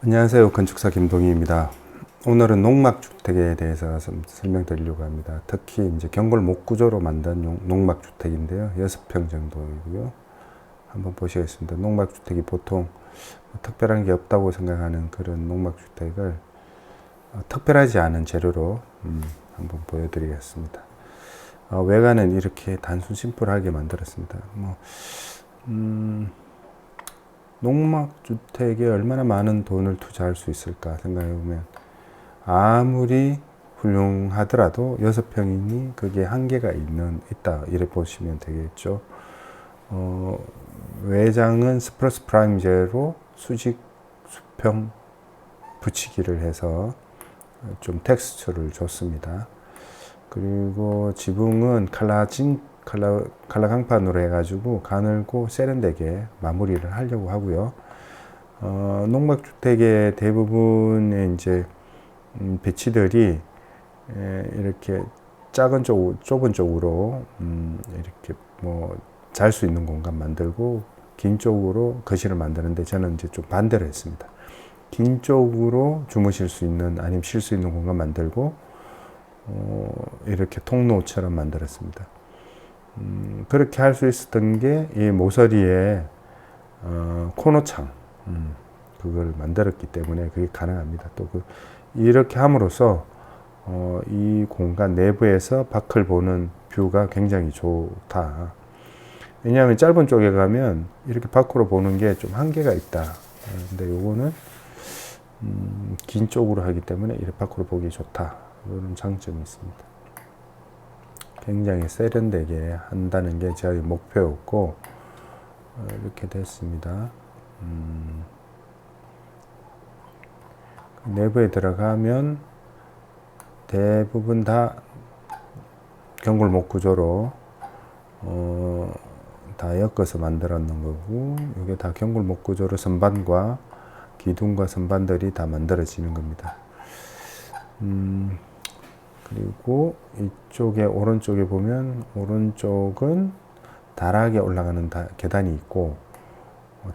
안녕하세요. 건축사 김동희입니다. 오늘은 농막주택에 대해서 설명드리려고 합니다. 특히 이제 경골 목구조로 만든 농막주택인데요. 6평 정도이고요. 한번 보시겠습니다. 농막주택이 보통 특별한 게 없다고 생각하는 그런 농막주택을 특별하지 않은 재료로 한번 보여드리겠습니다. 외관은 이렇게 단순 심플하게 만들었습니다. 농막주택에 얼마나 많은 돈을 투자할 수 있을까 생각해 보면 아무리 훌륭하더라도 6평이니 그게 한계가 있다 이렇게 보시면 되겠죠. 외장은 스프러스 프라임제로 수직 수평 붙이기를 해서 좀 텍스처를 줬습니다. 그리고 지붕은 칼라 강판으로 해가지고 가늘고 세련되게 마무리를 하려고 하고요. 농막주택의 대부분의 이제 배치들이 이렇게 좁은 쪽으로 이렇게 뭐 잘 수 있는 공간 만들고 긴 쪽으로 거실을 만드는데 저는 이제 좀 반대로 했습니다. 긴 쪽으로 주무실 수 있는 아니면 쉴 수 있는 공간 만들고 이렇게 통로처럼 만들었습니다. 그렇게 할 수 있었던 게 이 모서리에 코너창 그걸 만들었기 때문에 그게 가능합니다. 또 이렇게 함으로써 이 공간 내부에서 밖을 보는 뷰가 굉장히 좋다. 왜냐하면 짧은 쪽에 가면 이렇게 밖으로 보는 게 좀 한계가 있다. 근데 요거는 긴 쪽으로 하기 때문에 이렇게 밖으로 보기 좋다. 이런 장점이 있습니다. 굉장히 세련되게 한다는 게 저희 목표였고 이렇게 됐습니다. 내부에 들어가면 대부분 다 경골목 구조로 다 엮어서 만들어 놓은 거고 이게 다 경골목 구조로 선반과 기둥과 선반들이 다 만들어지는 겁니다. 그리고 이쪽에 오른쪽에 보면 오른쪽은 다락에 올라가는 계단이 있고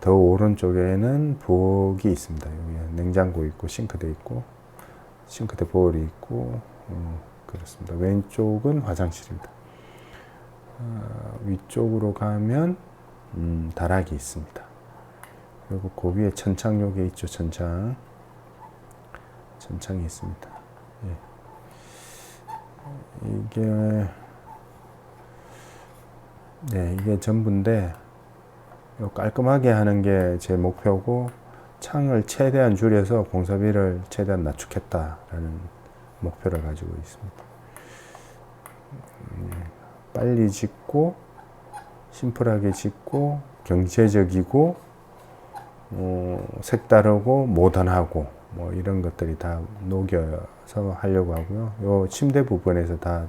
더 오른쪽에는 부엌이 있습니다. 여기 냉장고 있고 싱크대 있고 싱크대 보일이 있고 그렇습니다. 왼쪽은 화장실입니다. 위쪽으로 가면 다락이 있습니다. 그리고 그 위에 천창 요게 있죠. 천창이 있습니다. 이게 전부인데 깔끔하게 하는 게 제 목표고 창을 최대한 줄여서 공사비를 최대한 낮추겠다라는 목표를 가지고 있습니다. 빨리 짓고 심플하게 짓고 경제적이고 색다르고 모던하고 뭐 이런 것들이 다 녹여서 하려고 하고요. 요 침대 부분에서 다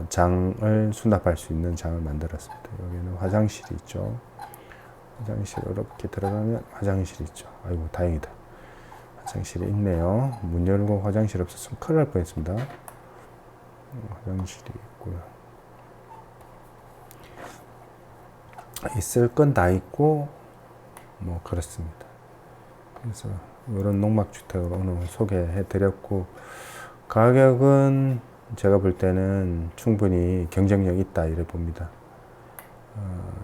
장을 수납할 수 있는 장을 만들었습니다. 여기는 화장실이 있죠. 화장실 이렇게 들어가면 화장실이 있죠. 아이고 다행이다. 화장실이 있네요. 문 열고 화장실 없었으면 큰일 날 뻔했습니다. 화장실이 있고요. 있을 건 다 있고 뭐 그렇습니다. 그래서 이런 농막주택을 오늘 소개해 드렸고 가격은 제가 볼 때는 충분히 경쟁력 있다 이래 봅니다.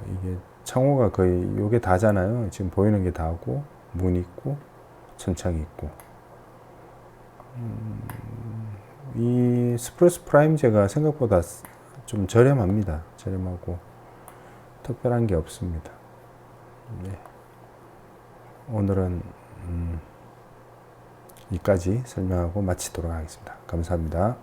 이게 창호가 거의 요게 다잖아요. 지금 보이는 게 다고 문 있고 천창이 있고 이 스프러스 프라임제가 생각보다 좀 저렴합니다. 저렴하고 특별한 게 없습니다. 네. 오늘은 여기까지 설명하고 마치도록 하겠습니다. 감사합니다.